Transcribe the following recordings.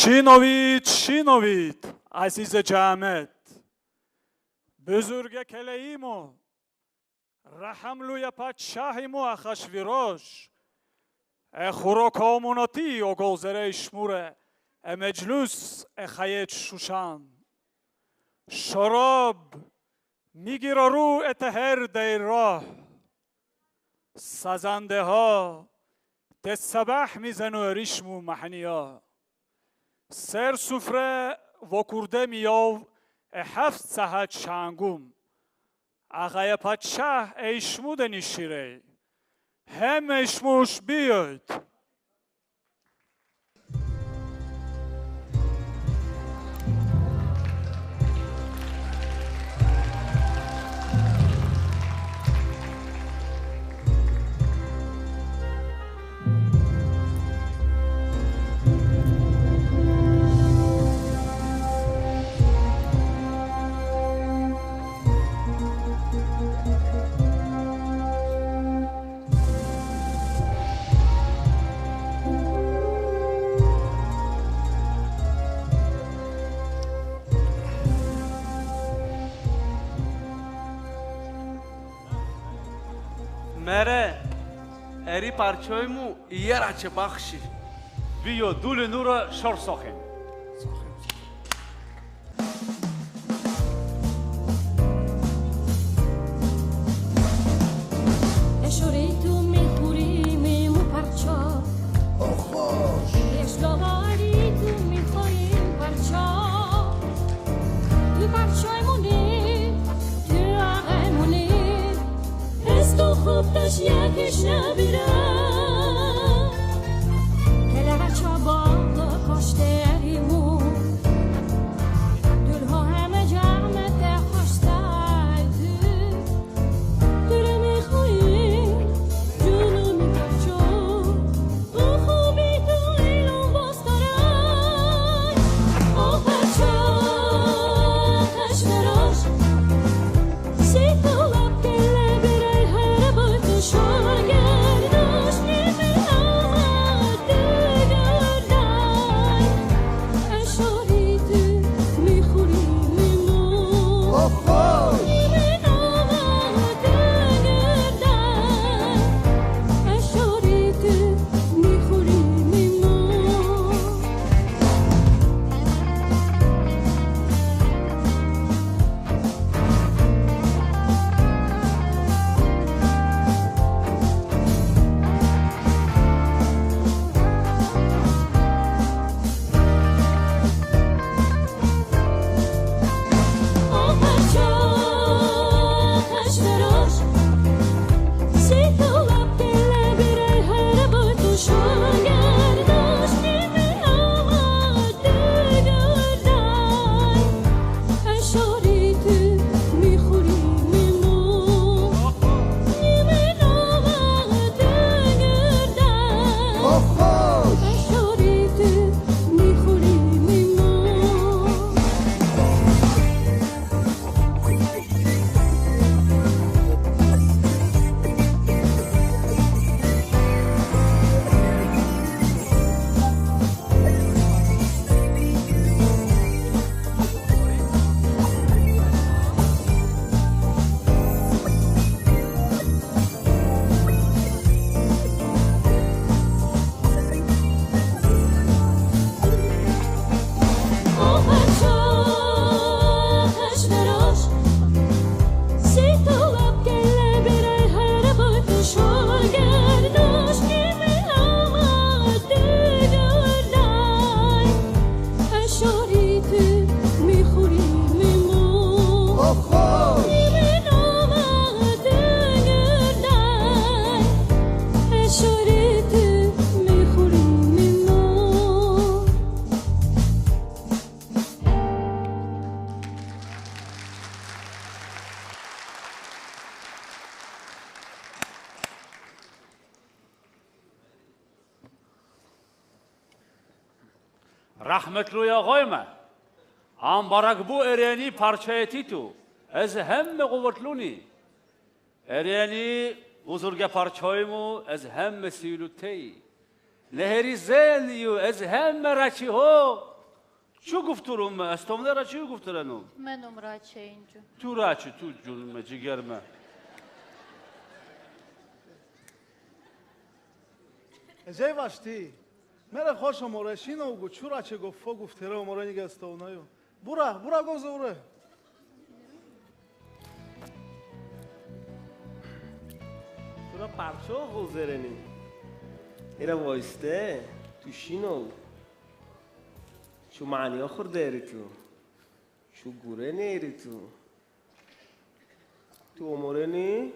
شینوید عزیز جمعت بزرگ کلیمو رحملوی پادشاهیمو اخشویروش خوراکاموناتی و گوزره شموره مجلس خیت شوشان شراب میگیره رو اتهر در راه سازنده ها تسبح میزنو ریشمو محنیا سر سفره و کرده میاو 7 ساعت شانگوم آقای پادشاه ایشمو دنیشیره هم ایشموش بیاید مره اری پرچایمو یه رچه بخشی بیو دول نور شور ساخن اشوری تو میخوری میمو پرچا خوش اشلاغاری تو میخواییم پرچا تو پرچایمونی تو عقلمونی تو خوب داشت یکیش نبیره که لبچه باقا کاشته ایمو دلها همه جمعت خوش سایدی دل میخوایی جونو میکرچو اون خوبی تو ایلون باز دارن آه بچه خشمراش سیتو رحمتلوی آقای من هم برگبو ارینی پرچایتی تو از هم قوتلونی ارینی بزرگ پرچایمو از هم سیلوتی نهری زلیو از هم رچی ها چو گفترم استم را چی گفترنم منم راچه اینجا تو را چی تو جونم جگرم ازای واشتی مرا خوش مورشین و گو چورا چه گفت گفتره و مورا نگه استونایو برا گوزوره چرا پرچو گذرنی ایرا وایسته تو شینو شو معنی ها خورده ایری شو گوره نیری تو اموره نی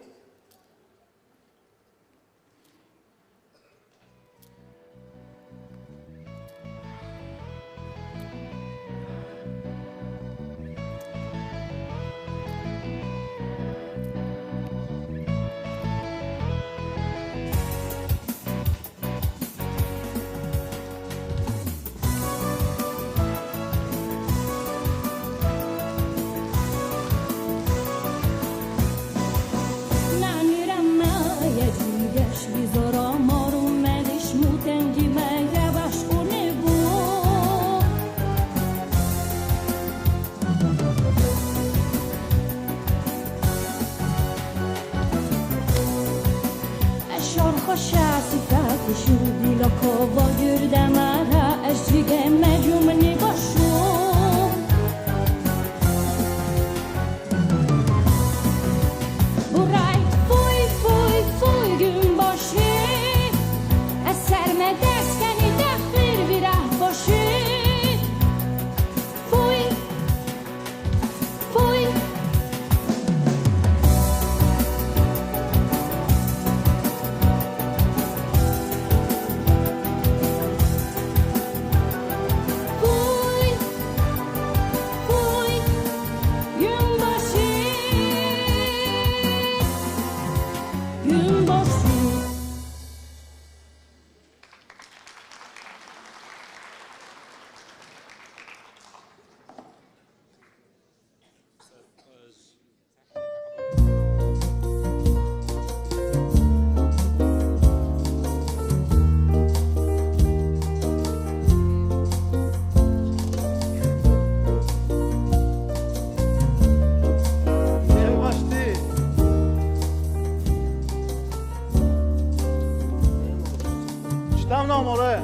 موره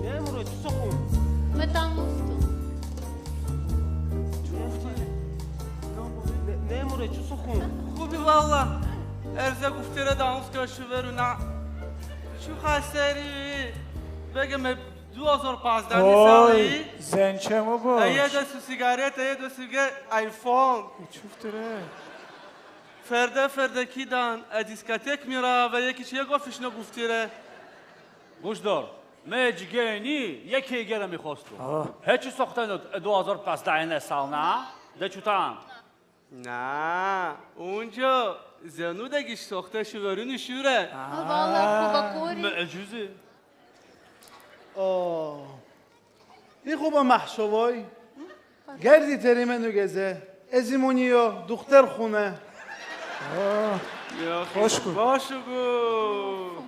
نموره تو سخون متان گفتم نموره تو سخون خوبی والله ارزه گفتره دانس کشو برو نه چو خستری بگم 2015 سالی زنچمو باش یه دست سیگارت یه دست آیفون چوفتره فرده کی دان دیسکاتک میره و یکی چیه گفتش نگفتیره گوش دار مجگینی یکی گره میخواستم هیچی ساختن 2015 سال نه ده چوتان نه اونجا زنودگیش ساخته شورونی شوره والله خوبه کوری معجزه این خوبه محشوای گردی تریمه نگزه ازیمونیو دختر خونه خوش کن باشو گو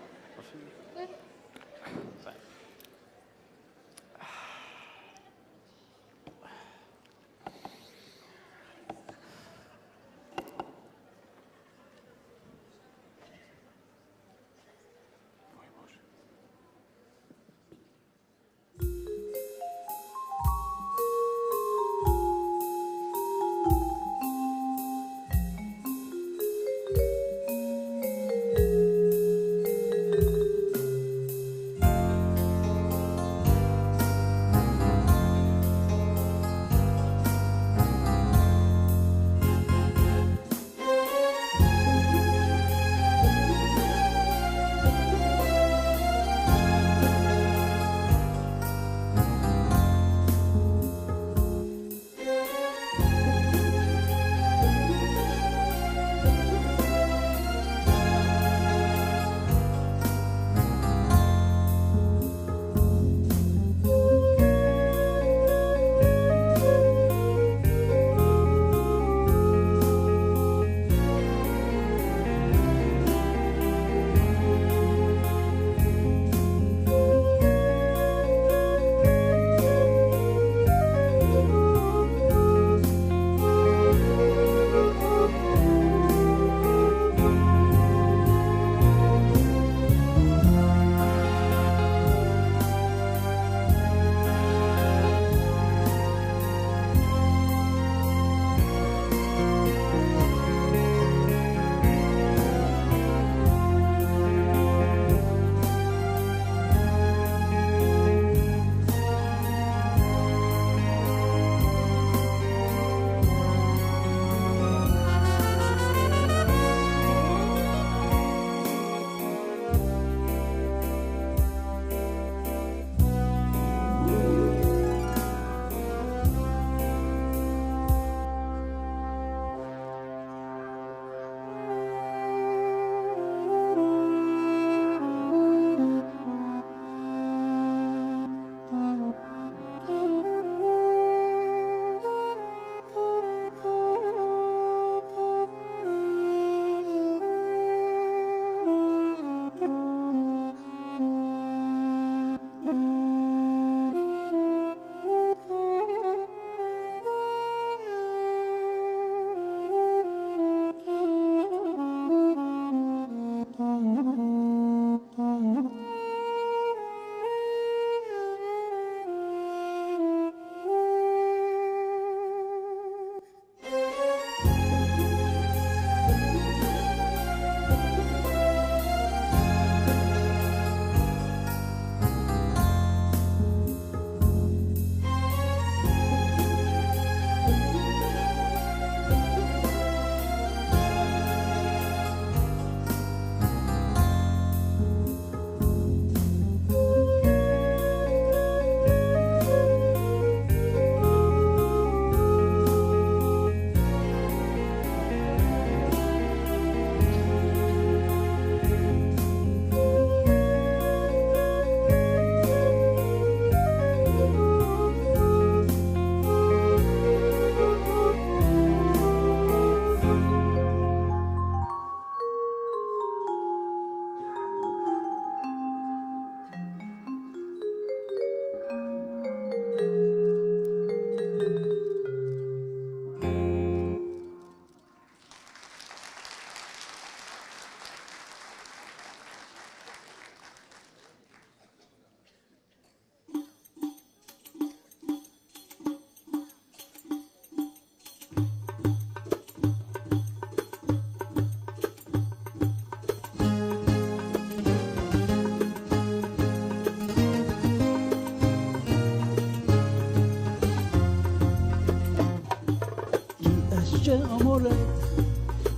amore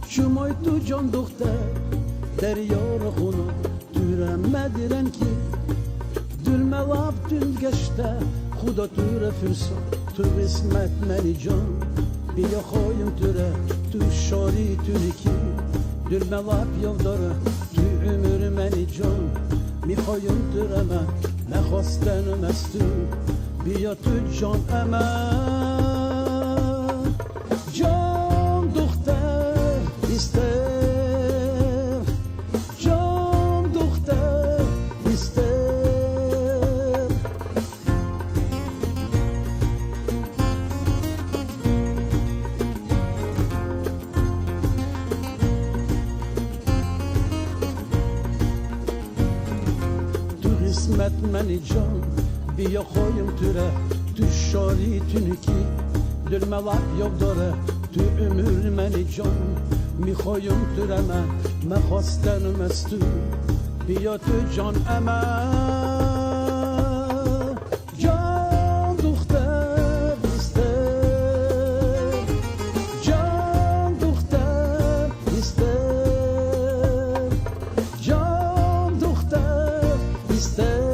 Şumoy tu can doktor Deryar khuna Türe mediren ki Dülme laf dül geçte Khuda türe fürsat Tu kısmet meni can Bia khoyum türe Tu şari türki Dülme laf yavdara Tu ömür meni can میخوایم درمه نخواستنم از تو بیا تو جان امن جان دختر بیستر جان دختر بیستر قسمت منی جان بیا خوایم تو را تو شاری تو نکی دل ملک یاب داره تو عمر منی جان میخوایم تو را من خواستنم از تو بیا تو جان امان جان دختر بیستر جان دختر بیستر جان دختر بیستر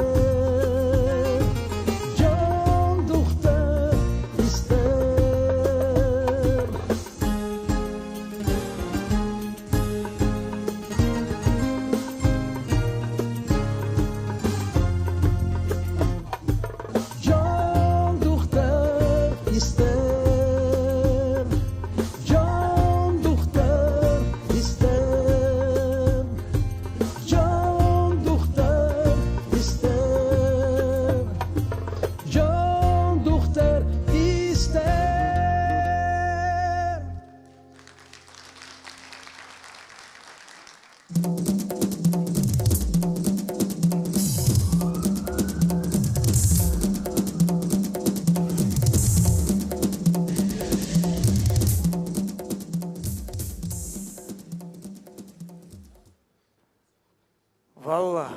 والله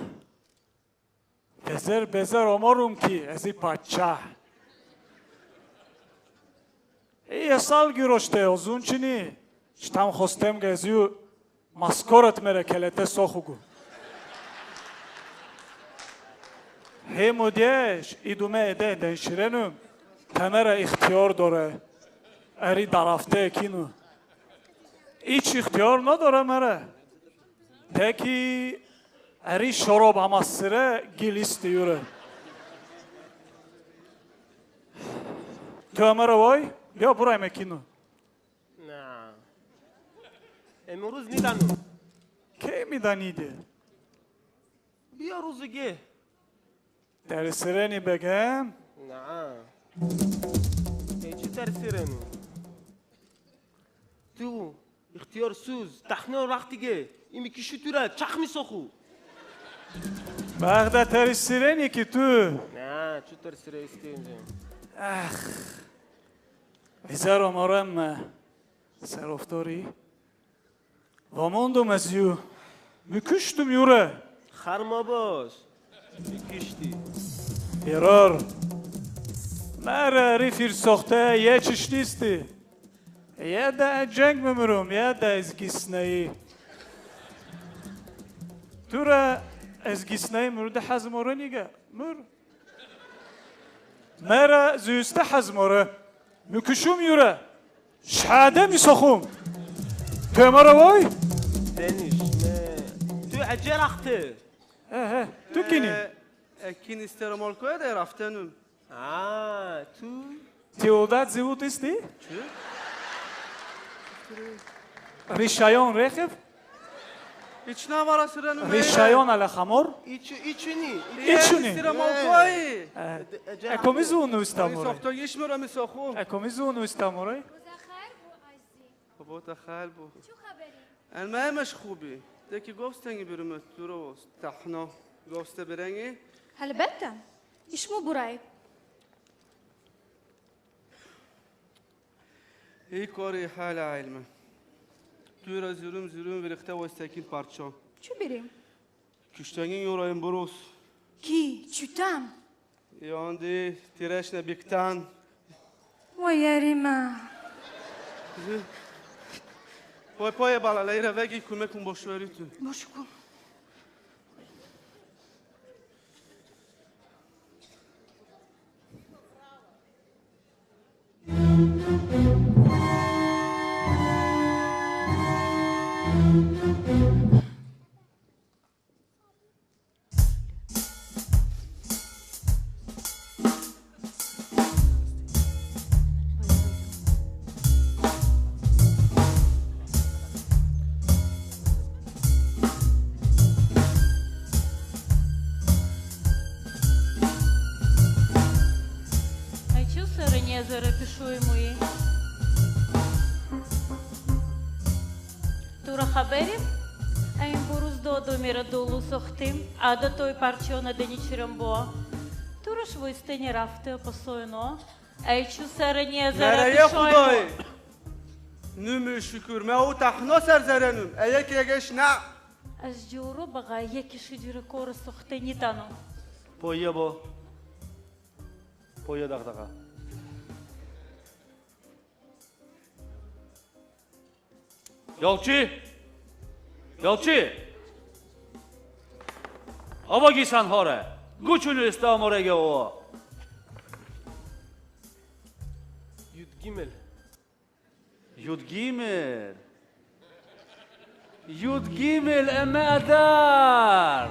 بزر امارم کی ازی پاچه ای سال گیروشته ازون چینی شتم خواستم گزیو مسکارت میره کلته ساخوگو همودیش ایدومه ایده دنشیرنم تنر اختیار داره اری درفته کینو ایچ اختیار نداره مره تکی اری شراب هماسره گلیست دیوره تو امره وای بیا برای مکینو نه امروز میدانم که میدانیده بیا روزگه در سرنی بگم نه هیچی ترسیرنی تو اختیار سوز تخنه وقتیگه این میکشی تو را چخ میسخو بغده تر سرنی که تو نه چو ترسیره استی اینجا بیزر امارم سر افتاری واماندم از یو میکشتم یوره خرما باش میکشتی بیرار مره ریفیر ساخته یه چش نیستی یه ده جنگ میمرم یه ده از گیسنهی تو را از گیسنهی مرده حزماره نیگه مره زیسته حزماره میکشم یوره شهده میساخم تو اماره وای دنیش نه تو عجه رخته تو کینی اکین استرمالکوه ده رفتنم تو تیودت زیوت استی؟ چه؟ ریشایان رخب؟ ایچ نوارا سرنم ریشایان علی خمار؟ ایچونی ایچونی؟ استرمالکوه اکمی زونو این استاموره؟ ساختاگیش میرم میساخم اکمی زونو استاموره؟ بابا تخیل بو شو خبری؟ المهمش خوبی دکی گفتنگی برم درست تحنا گفته برنگی البته ایشمو برای ای کاری حال علمه توی را زیروم ورخته و استکین پارچان چو بریم؟ کشتنگی یورایم بروس کی؟ چوتم؟ یاندی تیرش نبیکتن و یریمه پای بالالایی را بگی کمک کن با شوهریتون. باشه کن. Запишуємо. Тура хаберим? Айн бурус додо мира долу сохтим, а до той парчона да ни черембо. Тура швойстени рафте посойно. Ай чу сарания Nereye запишуємо. Khuday? Nümü şükür. Me o tahno serzerenüm. Eyek yegeş ne? Аз джуро бага яки шидира кора сохтени тано. پایه با پایه دغدغه Yolçu! Yolçu! Ava giysen hore. Güçünü istem oraya o. Yudgimel. Yudgimel. Yudgimel emeder.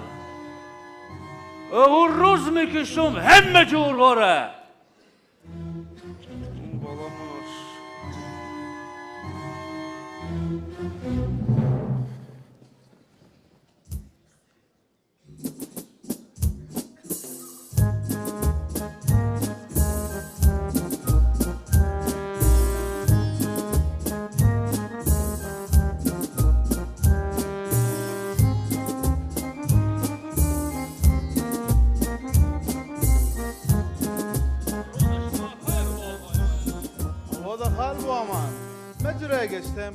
Oğur ruz mu kişum hemme cur hore. Balamış. خدا خال bu aman. Medüreye geçtim.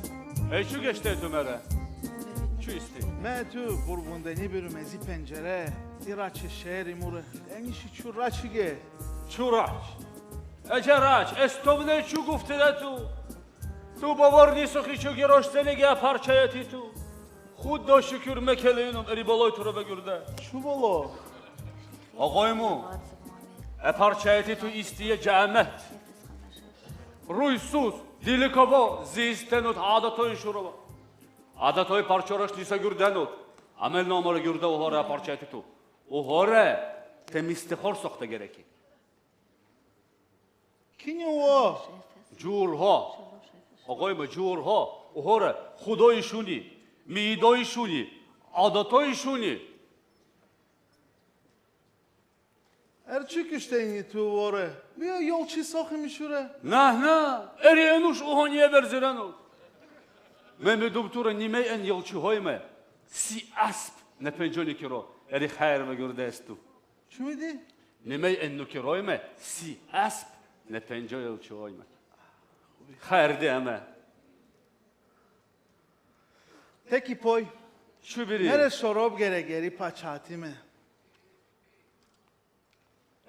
Şu geçti tümere. Şu isti. Me tu burbundeni bir mezi pencere. İraçı şehri mure. En işi çurraçı ge. Çuraç. Eceraç. Estovne çu guftile tu. Tu bavar niso ki çu giroşteli ge parçayeti tu. Khud da şükür mekeleyinum eri balay tu be gürde. Şu bolo. Ağaymu. Parçayeti tu istiye cemet. Ruysuz, dili kaba, zistenut adatoy şuraba. Adatoy parçaraş lisa gürdenut. Amel namara gürde o hara parçayeti tu. O hara temistihar sokta gereki. Kini o? Curha. Ağaymu curha. O hara Khuday şuni, miday şuni, adatoy şuni. Erçük işteyni tu vore. Bir yolçu sakım şure. Nah, eriyenuş o haniye berzirenut. Mehmet doktora nimey en yolçu hoyme. Si asp ne penconi kiro. Eri hayır mı gördü estu. Şu muydu? Nimey en nukiroyme. Si asp ne penconi yolçu hoyme. Hayır diyeme. Peki poy. Şu biri. Nere şorob geri paçati mi?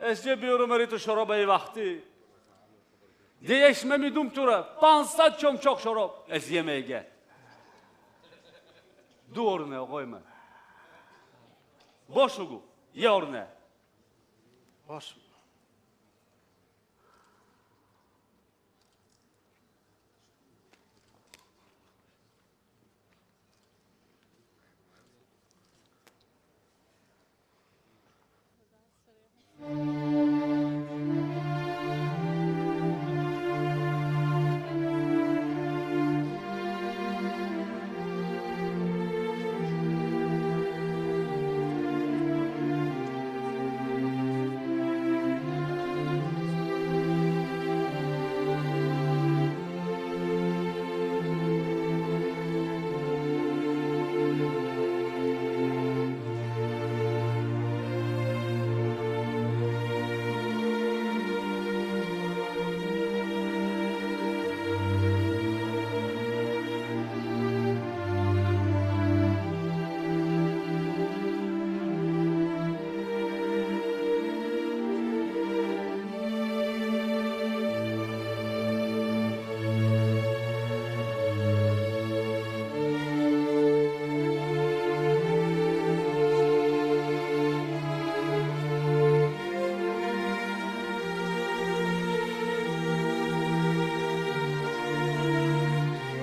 Esce biyorum eri tu şorobayı vakti. Değişme mi dumtura. Pansat çok şorob. Ez yemeğe gel. Doğru ne koyma. Boş ugu. Yor ne. Baş.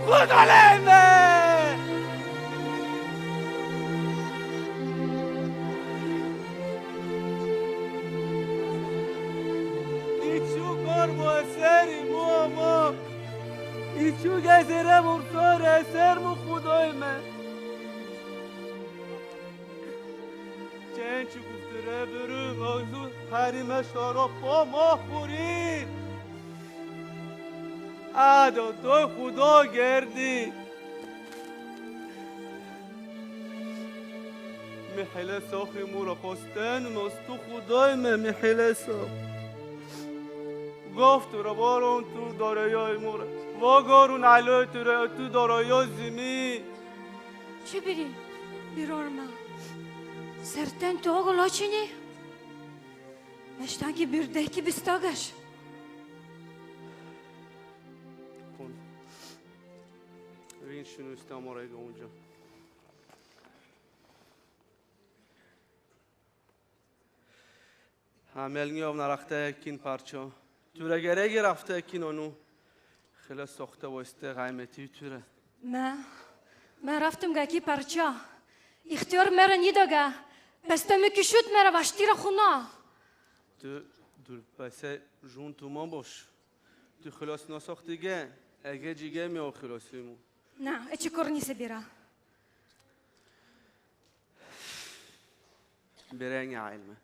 خود علیمه ایچو کار موثری ماما ایچو گذره مرسار اثر مو خدای من چند چو گفتره برو موضوع حریم شارا با ماه برید عدا توی خدا گردی محله ساخی مورا خواستن نستو خدای من محله ساخ گفت رو بارون تو دارایای مورا واگارون علای تو دارایای زمین چی بری؟ بیرار ما سرتن تو آگو لاچینی؟ نشتن که birde ki bistagash. ببین شنو استعمارای اونجا هملنگی آب نرخته اکین پرچا توره گره رفته اکین آنو خیلی ساخته واسته قیمتی توره من رفتم گاکی پرچا اختیار مرا نیداگه بسته میکشود مرا وشتی را خونا تو دور پسه جون تو ما باش تو خلاص نساختیگه اگه جیگه میام خلاصیمون نه اچه کار نیسه بیرا برنگ علمه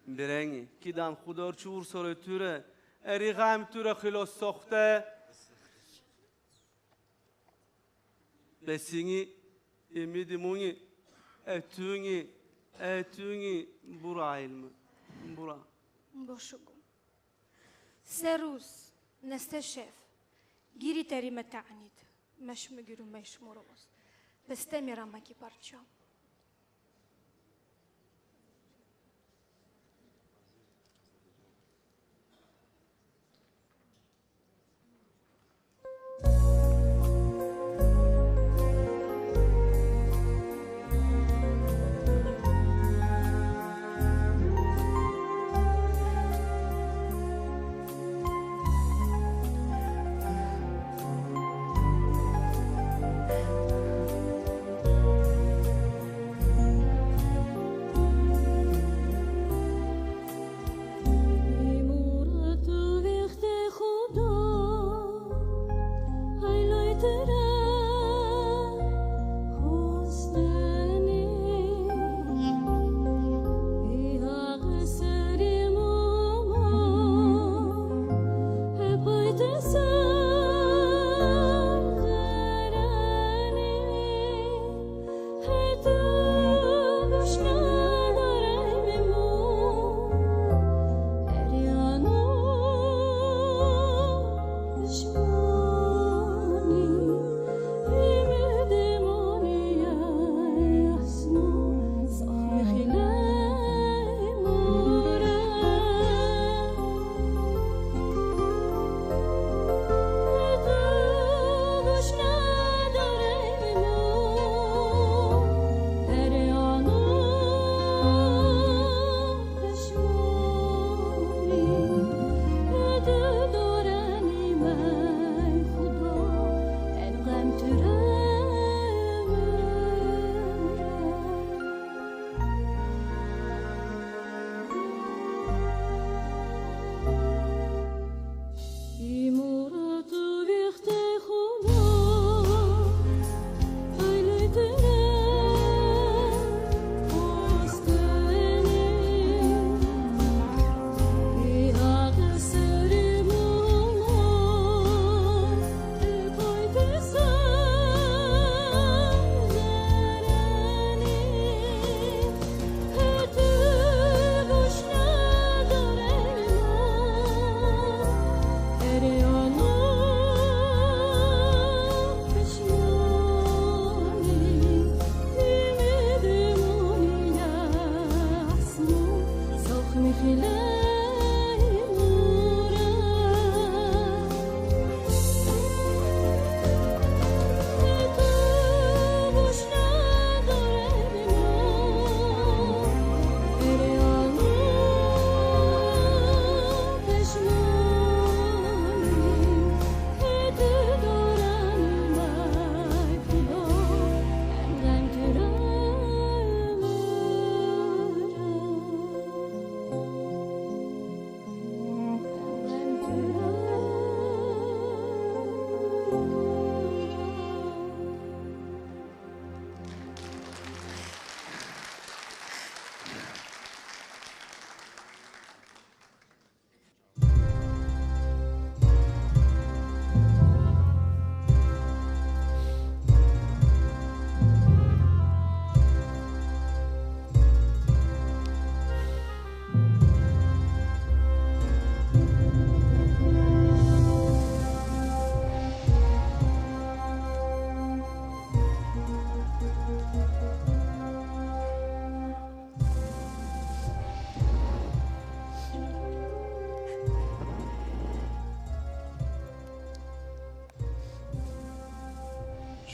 برنگی کی دان خدا چور سر توره اری غم توره خلاص ساخته بسینی امیدمونی اتونی برا علمه برا باشو سه روز نسته شف گیری تری متعنید مش مگیرو مش مروز بسته میرم مکی پرچا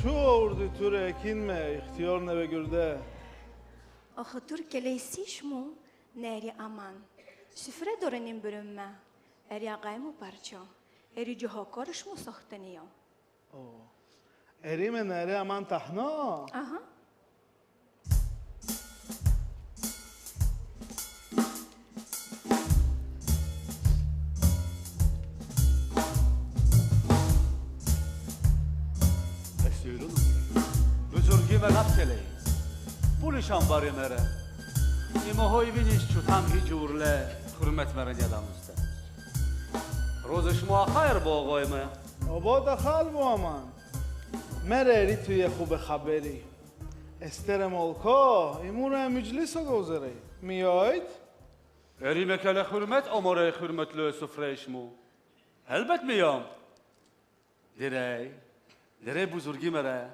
چو آوردی تو رکین مه اختیار نبگرده آخه تور کلیسیش مو نری امان شفره دارنیم برمه اری قایمو پرچا اری جها کارش مو ساختنیام اریم نری امان تحنا آها بزرگی و قبطلی پولشان باری مره ایمه های بینیش چو تمهی جورله حرمت مرن یادمسته روزش ما خیر با آقای ما آبا دخل بو امان مره اری توی خوب خبری استر مولکا ایمون مجلس رو گذاره میاید؟ اری مکل حرمت اماره حرمت لو سفرهش مو البت میام دیره بزرگی مره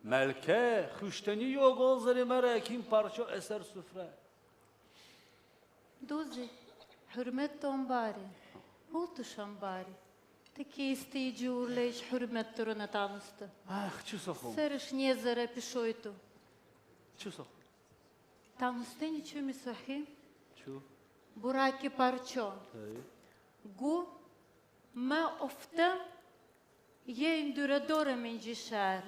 ملکه خوشتنی یا گذاری مره کیم پارچه اثر سفره دوزی حرمت تون باری پولتشان باری تکی استی جور لیش حرمت تو رو نتانسته اخ چو سخم سرش نیزره پیشوی تو چو سخم تانسته نیچو میسوحی چو براکی پارچه گو ما افتم یه این دوره دورم اینجی شهر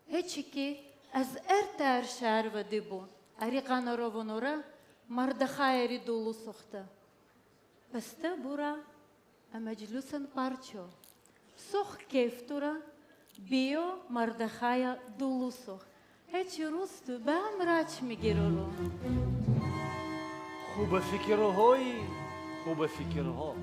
هیچی که از ارتر شهر و دیبون اری قانارو و نوره مردخای اری دولو سخته بسته بورا مجلسن پارچو سخ کیف تورا بیو مردخای دولو سخ هیچی روستو به هم راچ میگیرو رو خوب فکرهایی خوب فکرها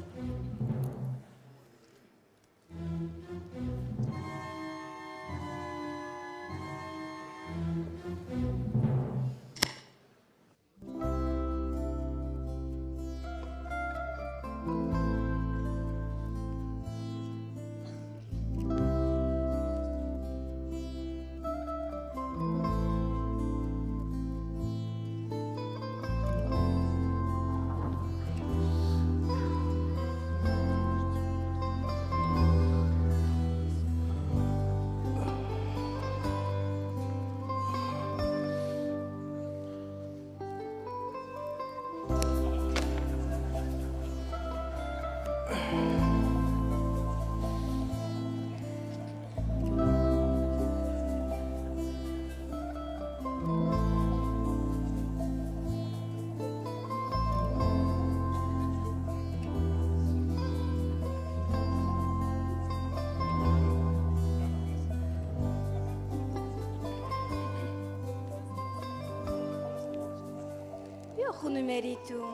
خونو مریتو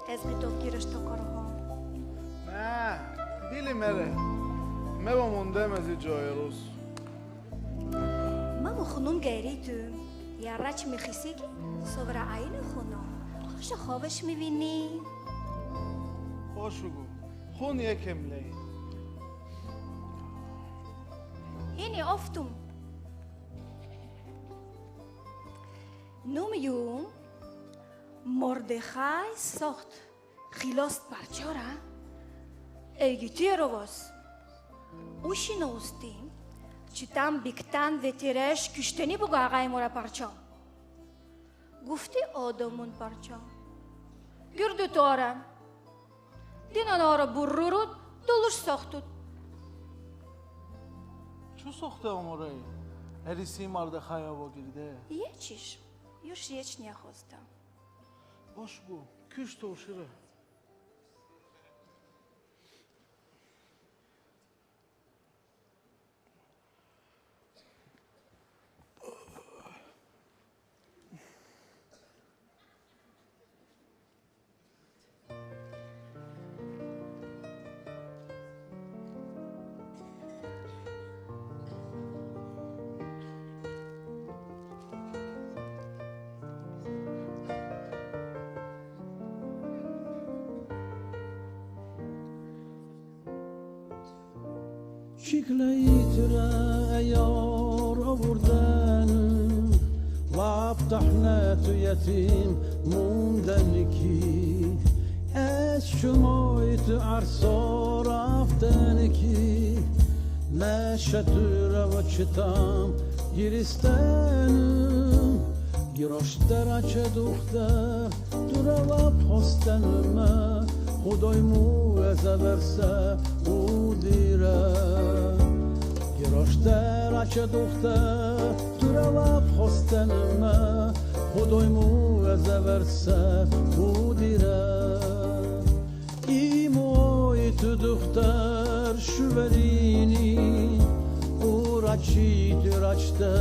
از بیتوب گیرش تو کارها نه دیلی مره ما با موندم از جای روز ما خونم گیریتو یا رچ میخیسیگی صبر عین خونم خوش خوابش میبینی خوش بگو خون یکم لی اینی افتم نوم یوم مردخای ساخت خلاص پرچاره ایگیتی رو باز اوشی نوستیم چی tam بیکتن و تیرش کشتنی بگو آقای مورا پرچا گفتی آدمون پرچا گردو تاره دینا نارا برو رو دلش ساختود چو ساخته اماره اریسی مرد خیابا گیرده یه چیش یوش یچ نیخواستم باش بو کش توشیره شكليت رأيار أبردان وابتحنات يتيم موندنكي اش شمايت عرصار افتنكي Neşetüre vaçitam giristenim Giroşter açı duhter Duralap hostenime Xudoy mu ezeverse u dire Giroşter açı duhter Duralap hostenime Xudoy mu ezeverse u dire İmoy tu duhter şüverini Uraçi düraçte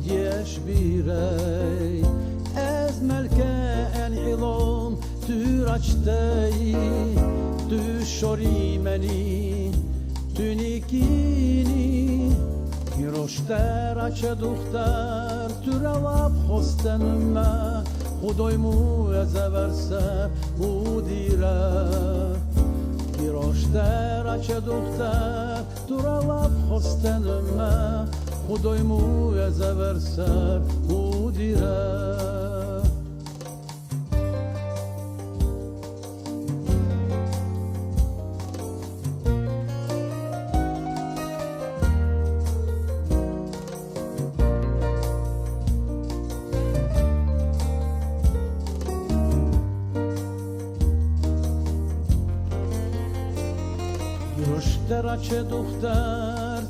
diyeş birey Ez melke en ilom düraçteyi Düşori meni tünikini Giroşter açı duhter Türelap hostenime Xudoy mu ezeverse u dire Giroşter açı duhter Duralap hostenime Xudoy mu ezeverse u dire Giroşter duhter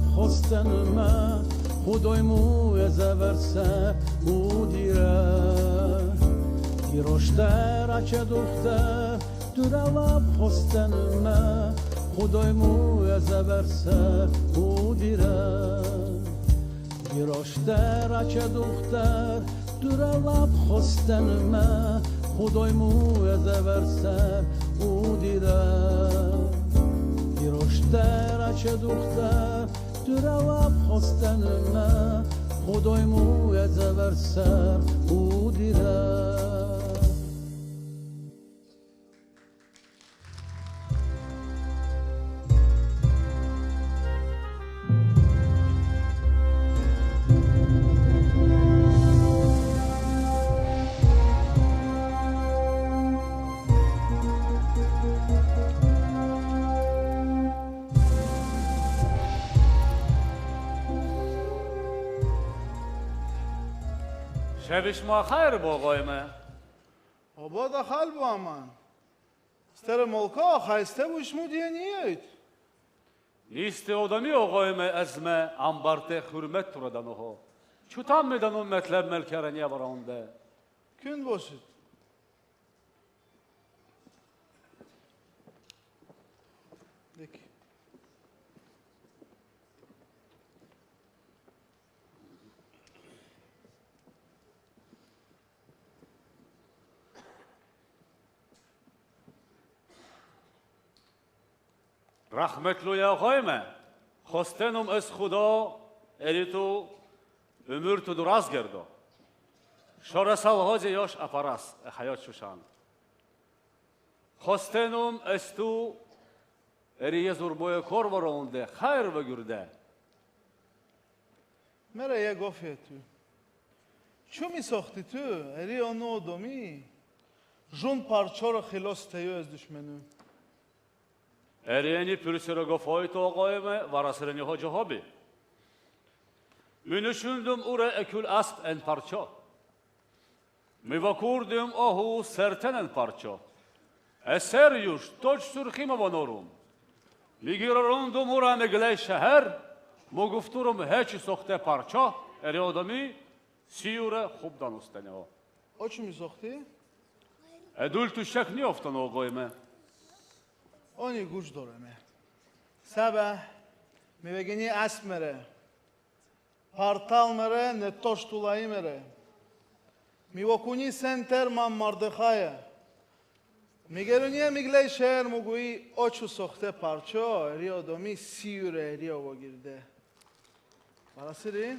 Duralap hostenime Xudoy mu ezeverse u dire Giroşter duhter Duralap hostenime Xudoy mu ezeverse u dire Giroşter duhter Duralap hostenime Xudoy mu ezeverse u dire Giroşter açı duhter Duralap hostenime Xudoy mu ezeverse u dire شبش ما خیر باقایمه آباد اخل با من استر ملکا خیسته بوش مو دیه نیید نیست آدمی آقایمه ازمه انبارت حرمت تردن ها چوتان میدن اون مطلب ملکرنیه برانده کن باشید دیکی رحمتلوی آقایمه خواستنم از خدا اریتو ömür tu duraz gerdo. Şorasal hoca yoş aparas hayat şuşan. Khostenum estu eriye zurboya korvaronde hayır ve gürde. Mera ye gofye tu. Çu mi soxti tu? Eri onu odomi. Jun parçora xilos teyo ez düşmenü. Eriyeni pürsüre gofoy to ağayme varasıreni hoca hobi. Münüşündüm ure ekül asp en parça. Mivakurdum ahu serten en parça. Eser yuş toç sürkhime vanorum. Migirarundum ura megley şehir. Mugufturum heçi soxte parça. Eri odami siyure xubdan ustane o. O çu mi soxti? Edul tu şek ni oftan ağayme. Oni guş doreme. Sabah mivegeni asp mere. Partal mere ne toş tulayı mere. Mivokuni senter man Mardexaya. Migeruniye migley şehir mugui oçu soxte parça. Eri odami siyure eri ovo girde. Barasiri?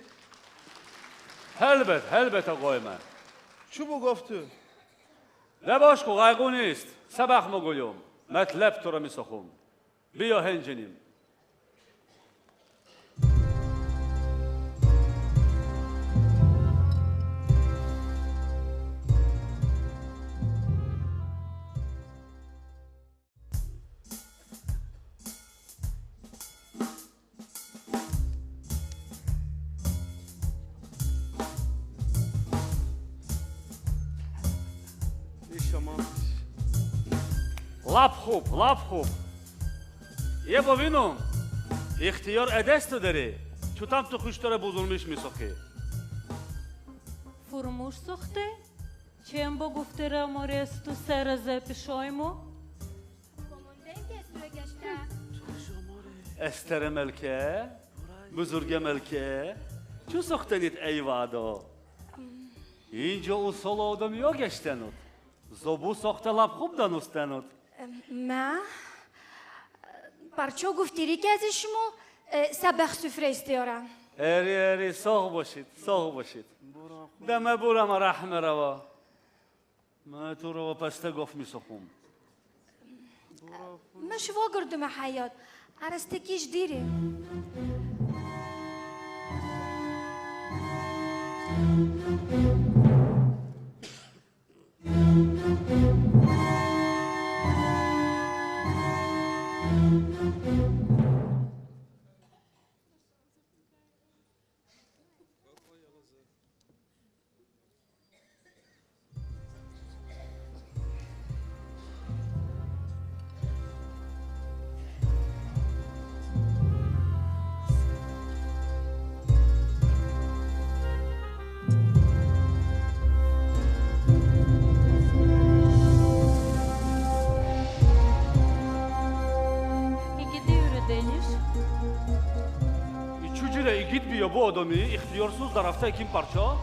Helbet ağayme. Çu bu goftu? Ne başka gayguniist. Sabah mı gülüm. Metlep tura misokhum. Biya hencenim. лаб хуб. Е бобинум, ихтиёр эдесту дари. Чутам ту хуштора бузулмиш мисохи. Фурмуш сохте? Чем бо гуфтера моресту серазе пишойму? استر ملکه بزرگ ملکه چو ساختنید ای وادو اینجا اصول آدمی ها گشتنود زبو ساخته لب خوب دانستنود ما پرچو گفتیری که از شما سبخ سفره استیارم اری ساق باشید دمه بورم رحم روا ما تو رو پسته گفت می سخوم ما شوا گردم حیات عرستکیش دیره bu adamı ihtiyarsız da rafta kim parça?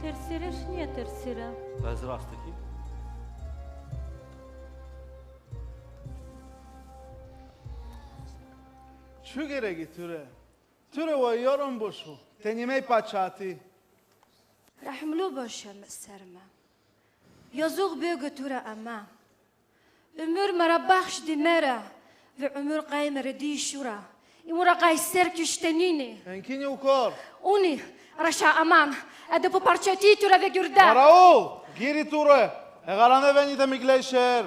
Tersireş niye tersire? Bazı rastı kim? چو گرگی توره و یارم باشو تنیمه پچاتی رحملو باشم سرما یازوغ بیگو توره اما عمر مرا بخش دی مرا و عمر قایم ردی شورا امورا قایسر کشتنینی انکینی و کار اونی رشا امان ادپو پرچاتی توره و گرده براو گیری توره اقرانه بینیده میگلی شهر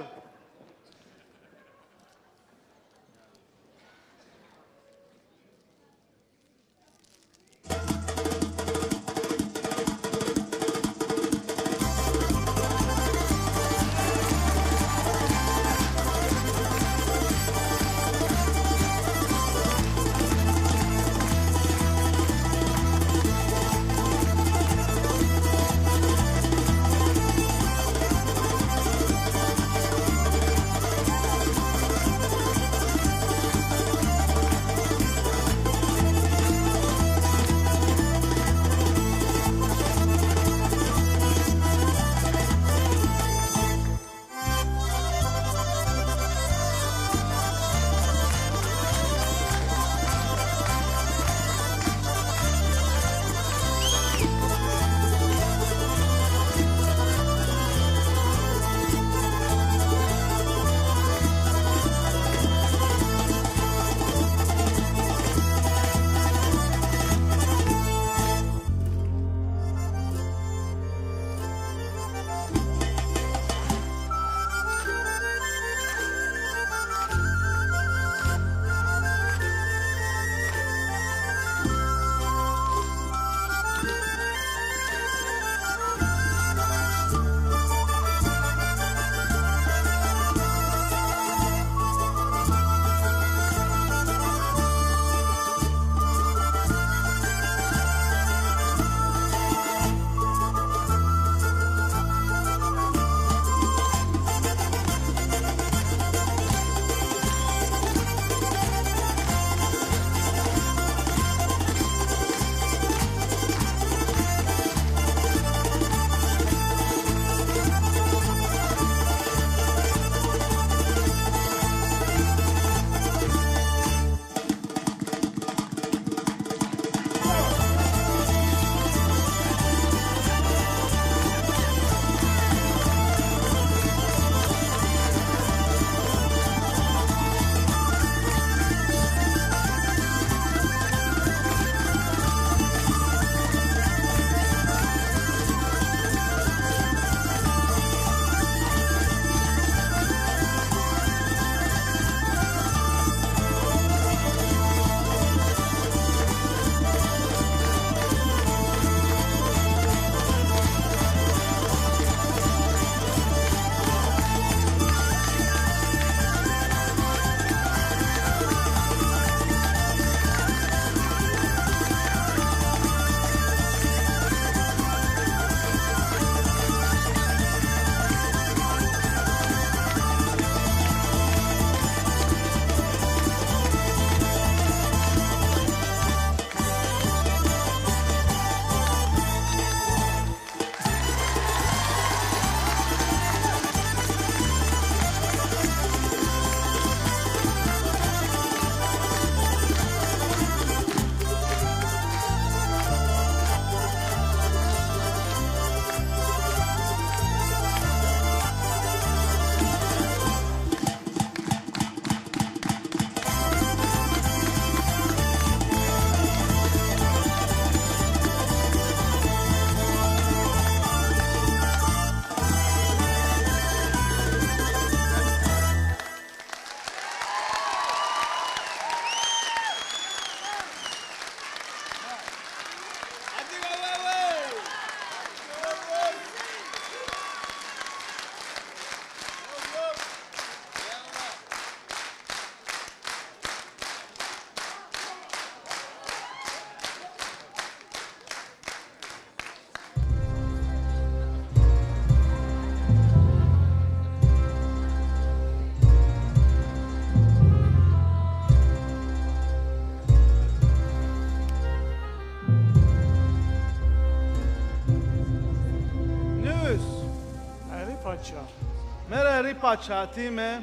پاچاتیمه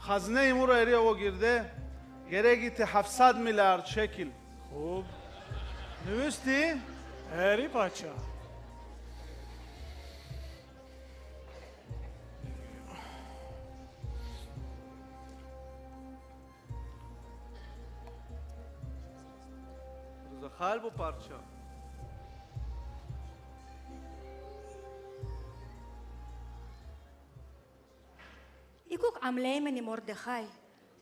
خزنه ایمو رو اری او گرده گرگی 700 میلیارد شکل خوب نوستی؟ اری پاچا روزا بو پارچا ایگوک عمله منی مردخای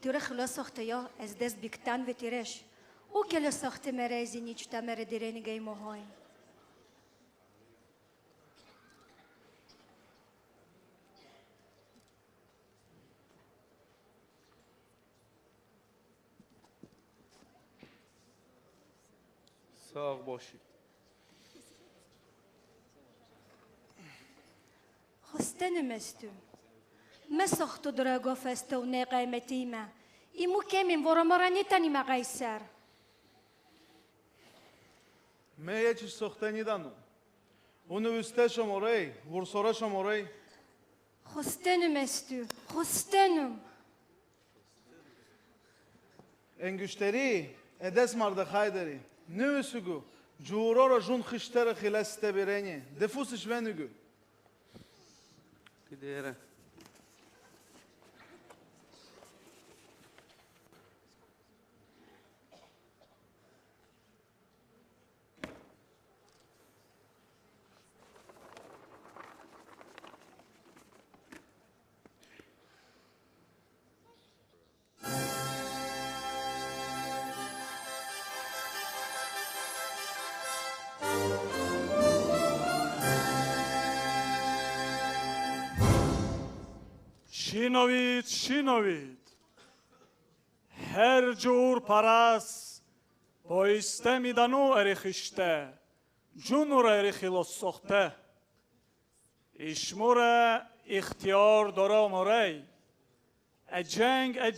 تیره خلاص ساخته یا از دست بیکتن و تیرش او کل ساخته مرزی نیچتا مره دیره نگه موهای ساق باشی خستنم استو ما ساختو درگا فسته و نه قیمتی ما ایمو کمیم ورا مرا نیتانی ما قیسر من یه چیز ساخته نیدانم اونو استه شماره ورسوره شماره خستنم استو خستنم انگشتری ادس مردخای داری نویسگو جورا را جون خشتر خلاسته برینی دفوسش ونگو که دیره شینوید هر جور پرس بایسته میدنو اری خشته جونو را اری خلاص ساخته اشمور اختیار داره ماره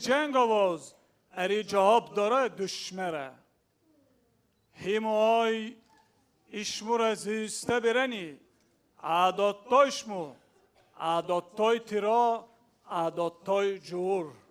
جنگ آواز اری جواب داره دشمره همای اشمور زیسته برنی عادت داشمو عادت تای تیرا عادت تای جور